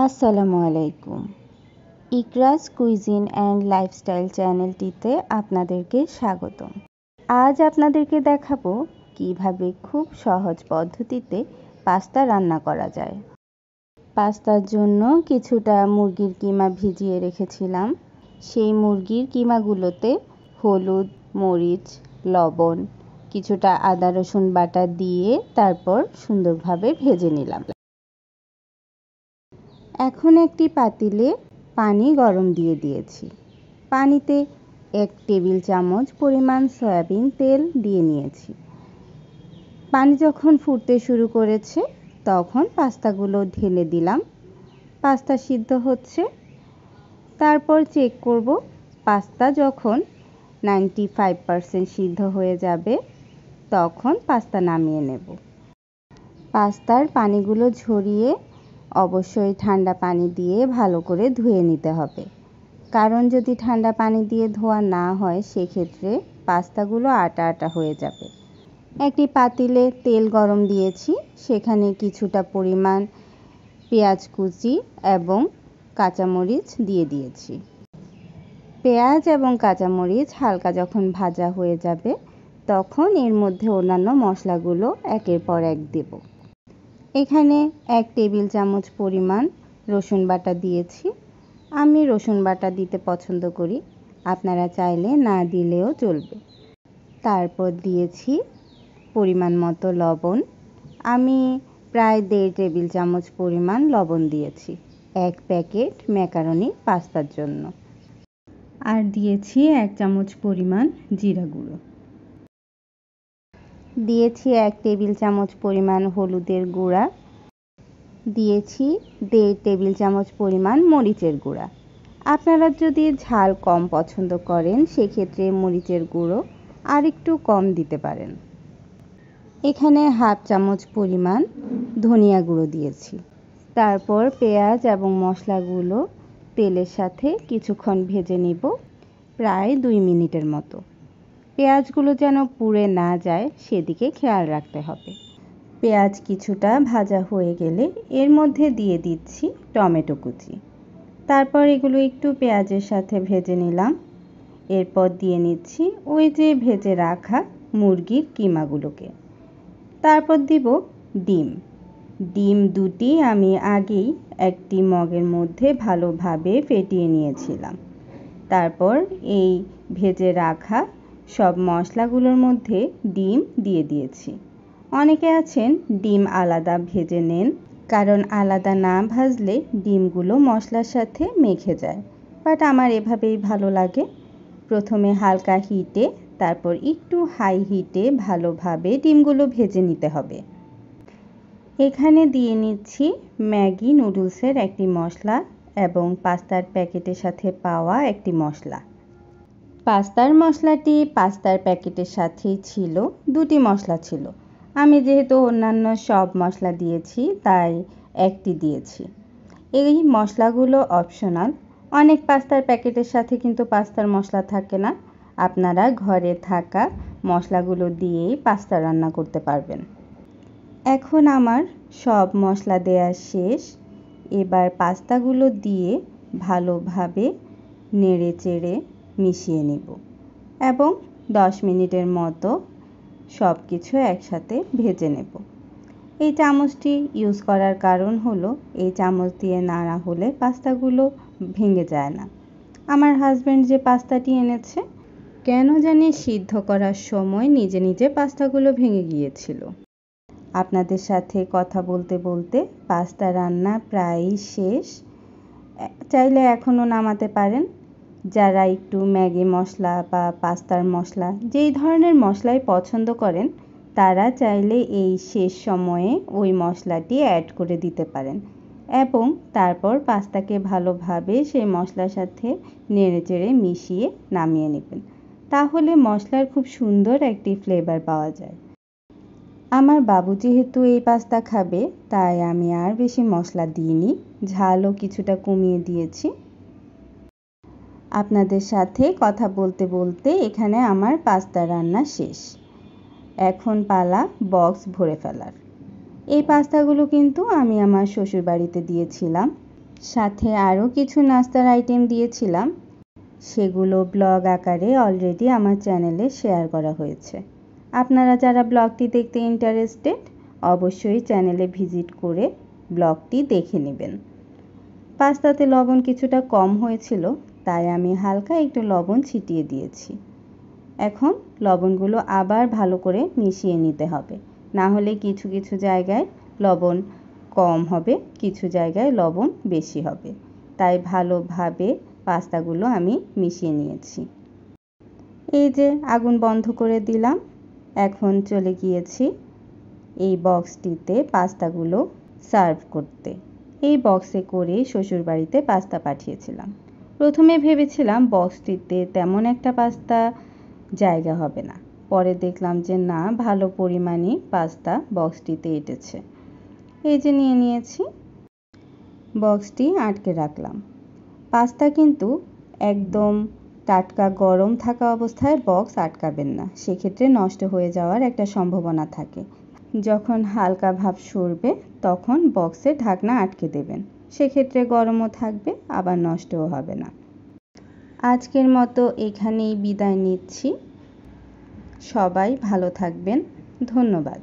আসসালামু আলাইকুম। ইকরাস cuisine and lifestyle চ্যানেলটিতে আপনাদেরকে স্বাগতম। আজ আপনাদেরকে দেখাবো কিভাবে খুব সহজ পদ্ধতিতে পাস্তা রান্না করা যায়। পাস্তার জন্য কিছুটা মুরগির কিমা ভিজিয়ে রেখেছিলাম। সেই মুরগির কিমাগুলোতে হলুদ, মরিচ, লবণ, কিছুটা আদা রসুন বাটা দিয়ে তারপর সুন্দরভাবে ভেজে নিলাম। এখন একটি পাতিলে পানি গরম দিয়ে দিয়েছি। পানিতে 1 টেবিল চামচ পরিমাণ সয়াবিন তেল দিয়ে নিয়েছি। পানি যখন ফুটতে শুরু করেছে তখন পাস্তাগুলো ঢেলে দিলাম। পাস্তা সিদ্ধ হচ্ছে। তারপর চেক করব, পাস্তা যখন 95% সিদ্ধ হয়ে যাবে তখন পাস্তা নামিয়ে নেব। পাস্তার পানিগুলো ঝরিয়ে অবশ্যই ঠান্ডা পানি দিয়ে ভালো করে ধুয়ে নিতে হবে, কারণ যদি ঠান্ডা পানি দিয়ে ধোয়া না হয় সেক্ষেত্রে পাস্তাগুলো আটা আটা হয়ে যাবে। একটি পাতিলে তেল গরম দিয়েছি, সেখানে কিছুটা পরিমাণ পেঁয়াজ কুচি এবং কাঁচামরিচ দিয়ে দিয়েছি। পেঁয়াজ এবং কাঁচামরিচ হালকা যখন ভাজা হয়ে যাবে তখন এর মধ্যে অন্যান্য মশলাগুলো একের পর এক দেব। এখানে 1 টেবিল চামচ পরিমাণ রসুন বাটা দিয়েছি। আমি রসুন বাটা দিতে পছন্দ করি, আপনারা চাইলে না দিলেও চলবে। তারপর দিয়েছি পরিমাণ মতো লবণ। আমি প্রায় 1.5 টেবিল চামচ পরিমাণ লবণ দিয়েছি 1 প্যাকেট ম্যাকারনি পাস্তার জন্য। আর দিয়েছি 1 চামচ পরিমাণ জিরা গুঁড়ো। দিয়েছি 1 টেবিল চামচ পরিমাণ হলুদের গুঁড়া। দিয়েছি 1.5 টেবিল চামচ পরিমাণ মরিচের গুঁড়া। আপনারা যদি ঝাল কম পছন্দ করেন সেক্ষেত্রে মরিচের গুঁড়ো আর একটু কম দিতে পারেন। এখানে 1/2 চামচ পরিমাণ ধনিয়া গুঁড়ো দিয়েছি। তারপর পেঁয়াজ এবং মশলাগুলো তেলের সাথে কিছুক্ষণ ভেজে নিব, প্রায় 2 মিনিটের মতো। পেঁয়াজগুলো যেন পুড়ে না যায় সেদিকে খেয়াল রাখতে হবে। পেঁয়াজ কিছুটা ভাজা হয়ে গেলে এর মধ্যে দিয়ে দিচ্ছি টমেটো কুচি। তারপর এগুলো একটু পেঁয়াজের সাথে ভেজে নিলাম। এরপর দিয়ে নিচ্ছি ওই যে ভেজে রাখা মুরগির কিমাগুলোকে। তারপর দিব ডিম। ডিম 2টি আমি আগেই একটি মগের মধ্যে ভালোভাবে ফেটিয়ে নিয়েছিলাম। তারপর এই ভেজে রাখা সব মশলাগুলোর মধ্যে ডিম দিয়ে দিয়েছি। অনেকে আছেন ডিম আলাদা ভেজে নেন, কারণ আলাদা না ভাজলে ডিমগুলো মশলার সাথে মেখে যায়, বাট আমার এভাবেই ভালো লাগে। প্রথমে হালকা হিটে তারপর একটু হাই হিটে ভালোভাবে ডিমগুলো ভেজে নিতে হবে। এখানে দিয়ে নিচ্ছি ম্যাগি নুডলসের একটি মশলা এবং পাস্তার প্যাকেটের সাথে পাওয়া একটি মশলা। পাস্তার মশলাটি পাস্তার প্যাকেটের সাথেই ছিল, 2টি মশলা ছিল। আমি যেহেতু অন্যান্য সব মশলা দিয়েছি তাই একটি দিয়েছি। এই মশলাগুলো অপশনাল। অনেক পাস্তার প্যাকেটের সাথে কিন্তু পাস্তার মশলা থাকে না। আপনারা ঘরে থাকা মশলাগুলো দিয়েই পাস্তা রান্না করতে পারবেন। এখন আমার সব মশলা দেয়া শেষ। এবার পাস্তাগুলো দিয়ে ভালোভাবে নেড়ে চেড়ে মিশিয়ে নিব এবং 10 মিনিটের মতো সব কিছু একসাথে ভেজে নেব। এই চামচটি ইউজ করার কারণ হলো এই চামচ দিয়ে নাড়া হলে পাস্তাগুলো ভেঙে যায় না। আমার হাজব্যান্ড যে পাস্তাটি এনেছে, কেন জানি সিদ্ধ করার সময় নিজে নিজে পাস্তাগুলো ভেঙে গিয়েছিল। আপনাদের সাথে কথা বলতে বলতে পাস্তা রান্না প্রায়ই শেষ। চাইলে এখনও নামাতে পারেন। যারা একটু ম্যাগি মশলা বা পাস্তার মশলা যেই ধরনের মশলাই পছন্দ করেন তারা চাইলে এই শেষ সময়ে ওই মশলাটি অ্যাড করে দিতে পারেন এবং তারপর পাস্তাকে ভালোভাবে সেই মশলার সাথে নেড়েচেড়ে মিশিয়ে নামিয়ে নেবেন। তাহলে মশলার খুব সুন্দর একটি ফ্লেভার পাওয়া যায়। আমার বাবু যেহেতু এই পাস্তা খাবে তাই আমি আর বেশি মশলা দিইনি, ঝালও কিছুটা কমিয়ে দিয়েছি। আপনাদের সাথে কথা বলতে বলতে এখানে আমার পাস্তা রান্না শেষ। এখন পালা বক্স ভরে ফেলার। এই পাস্তাগুলো কিন্তু আমি আমার শ্বশুরবাড়িতে দিয়েছিলাম। সাথে আরও কিছু নাস্তার আইটেম দিয়েছিলাম, সেগুলো ব্লগ আকারে অলরেডি আমার চ্যানেলে শেয়ার করা হয়েছে। আপনারা যারা ব্লগটি দেখতে ইন্টারেস্টেড অবশ্যই চ্যানেলে ভিজিট করে ব্লগটি দেখে নেবেন। পাস্তাতে লবণ কিছুটা কম হয়েছিল, তাই আমি হালকা একটু লবণ ছিটিয়ে দিয়েছি। এখন লবণগুলো আবার ভালো করে মিশিয়ে নিতে হবে, না হলে কিছু কিছু জায়গায় লবণ কম হবে, কিছু জায়গায় লবণ বেশি হবে। তাই ভালোভাবে পাস্তাগুলো আমি মিশিয়ে নিয়েছি। এই যে আগুন বন্ধ করে দিলাম। এখন চলে গিয়েছি এই বক্সটিতে পাস্তাগুলো সার্ভ করতে। এই বক্সে করে শ্বশুরবাড়িতে পাস্তা পাঠিয়েছিলাম। প্রথমে ভেবেছিলাম বক্সটিতে তেমন একটা পাস্তা জায়গা হবে না, পরে দেখলাম যে না, ভালো পরিমাণই পাস্তা বক্সটিতে এঁটেছে। এই যে নিয়ে নিয়েছি, বক্সটি আটকে রাখলাম। পাস্তা কিন্তু একদম টাটকা গরম থাকা অবস্থায় বক্স আটকাবেন না, সেক্ষেত্রে নষ্ট হয়ে যাওয়ার একটা সম্ভাবনা থাকে। যখন হালকা ভাব সরবে তখন বক্সে ঢাকনা আটকে দেবেন, সেক্ষেত্রে গরমও থাকবে, আবার নষ্টও হবে না। আজকের মতো এখানেই বিদায় নিচ্ছি। সবাই ভালো থাকবেন। ধন্যবাদ।